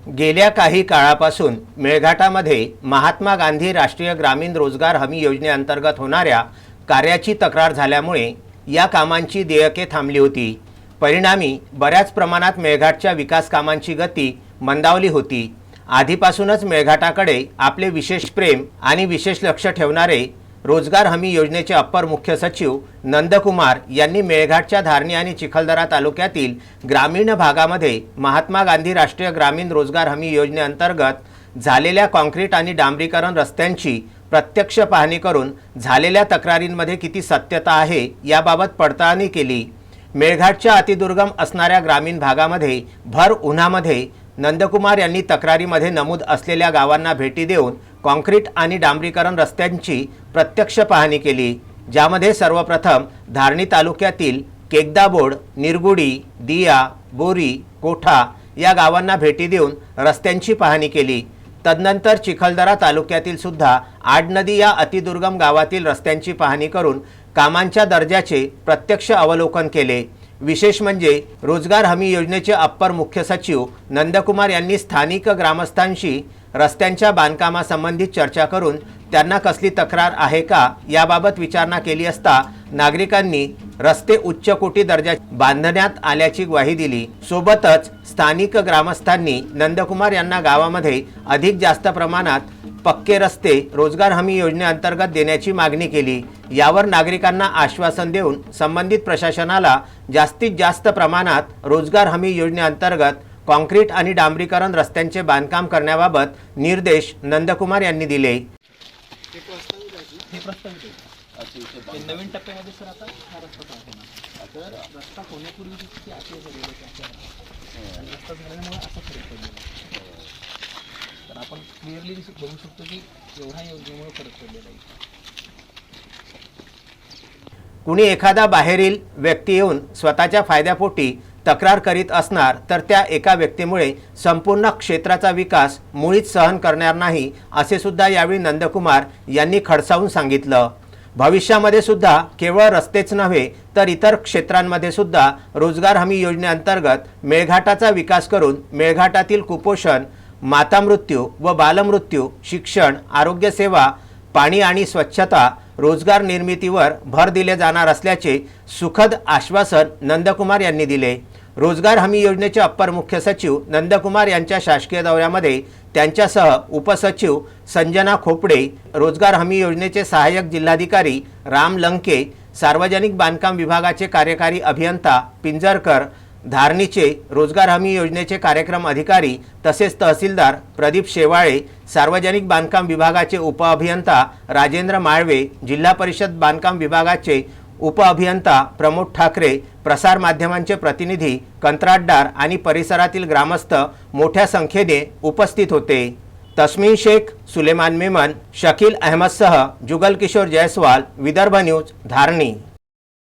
गेल्या काही काळापासून मेळघाटामध्ये महात्मा गांधी राष्ट्रीय ग्रामीण रोजगार हमी योजनेअंतर्गत होणाऱ्या कार्याची तक्रार झाल्यामुळे या कामांची देयके थांबली होती। परिणामी बऱ्याच प्रमाणात मेळघाटच्या विकास कामांची गती मंदावली होती। आधीपासूनच मेळघाटाकडे आपले विशेष प्रेम आणि विशेष लक्ष ठेवणारे रोजगार हमी योजनेचे अप्पर मुख्य सचिव नंदकुमार यांनी मेळघाटच्या धारणी आणि चिखलदरा तालुक्यातील ग्रामीण भागामध्ये महात्मा गांधी राष्ट्रीय ग्रामीण रोजगार हमी योजनेअंतर्गत झालेल्या काँक्रीट आणि डांबरीकरण रस्त्यांची प्रत्यक्ष पाहणी करून झालेल्या तक्रारींमध्ये किती सत्यता आहे याबाबत पडताळणी केली। मेळघाटच्या अतिदुर्गम असणाऱ्या ग्रामीण भागामध्ये भर उन्हामध्ये नंदकुमार यांनी तक्रारीमध्ये नमूद असलेल्या गावांना भेटी देऊन काँक्रीट आणि डांबरीकरण रस्त्यांची प्रत्यक्ष पाहणी केली, ज्यामध्ये सर्वप्रथम धारणी तालुक्यातील केकदाबोड, निरगुडी, दिया, बोरी, कोठा या गावांना भेटी देऊन रस्त्यांची पाहणी केली। तदनंतर चिखलदरा तालुक्यातील सुद्धा आडनदी या अतिदुर्गम गावातील रस्त्यांची पाहणी करून कामांच्या दर्जाचे प्रत्यक्ष अवलोकन केले। विशेष म्हणजे रोजगार हमी योजनेचे अप्पर मुख्य सचिव नंदकुमार यांनी स्थानिक ग्रामस्थांशी रस्त्यांच्या बांधकामासंबंधित चर्चा करून त्यांना कसली तक्रार आहे का याबाबत विचारणा केली असता नागरिकांनी रस्ते उच्च कोटी दर्जा बांधण्यात आल्याची ग्वाही दिली। सोबतच स्थानिक ग्रामस्थांनी नंदकुमार यांना गावामध्ये अधिक जास्त प्रमाणात पक्के रस्ते रोजगार हमी योजनेअंतर्गत देण्याची मागणी केली। यावर नागरिकांना आश्वासन देऊन संबंधित प्रशासनाला जास्तीत जास्त प्रमाणात रोजगार हमी योजनेअंतर्गत काँक्रीट आणि डांबरीकरण रस्त्यांचे बांधकाम करण्याबाबत निर्देश नंदकुमार यांनी दिले। नवीन टप्प्यामध्ये सर आता हा रस्ता होणार, तर रस्ता होण्यापूर्वी किती आशय झालेले रस्ता झाल्यामुळे असा फरक पडलेला, तर आपण क्लिअरली बघू शकतो की एवढा योजनेमुळे फरक पडलेला आहे। कुणी एखादा बाहेरील व्यक्ती येऊन स्वतःच्या फायद्यापोटी तक्रार करीत असणार तर त्या एका व्यक्तीमुळे संपूर्ण क्षेत्राचा विकास मुळीच सहन करणार नाही, असे सुद्धा यावेळी नंदकुमार यांनी खडसावून सांगितलं। भविष्यामध्ये सुद्धा केवळ रस्तेच नव्हे तर इतर क्षेत्रांमध्ये सुद्धा रोजगार हमी योजनेअंतर्गत मेळघाटाचा विकास करून मेळघाटातील कुपोषण, मातामृत्यू व बालमृत्यू, शिक्षण, आरोग्य सेवा, पाणी आणि स्वच्छता, रोजगार निर्मितीवर भर दिले जाणार असल्याचे सुखद आश्वासन नंदकुमार यांनी दिले। रोजगार हमी योजनेचे अप्पर मुख्य सचिव नंदकुमार यांच्या शासकीय दौऱ्यामध्ये त्यांच्यासह उपसचिव संजना खोपडे, रोजगार हमी योजनेचे सहाय्यक जिल्हाधिकारी राम लंके, सार्वजनिक बांधकाम विभागाचे कार्यकारी अभियंता पिंजरकर, धारणीचे रोजगार हमी योजनेचे कार्यक्रम अधिकारी तसेच तहसीलदार प्रदीप शेवाळे, सार्वजनिक बांधकाम विभागाचे उपअभियंता राजेंद्र माळवे, जिल्हा परिषद बांधकाम विभागाचे उपअभियंता प्रमोद ठाकरे, प्रसार माध्यमांचे प्रतिनिधी, कंत्राटदार आणि परिसरातील ग्रामस्थ मोठ्या संख्येने उपस्थित होते। तस्मीन शेख, सुलेमान मेमन, शकील अहमदसह जुगल किशोर जयस्वाल, विदर्भ न्यूज, धारणी।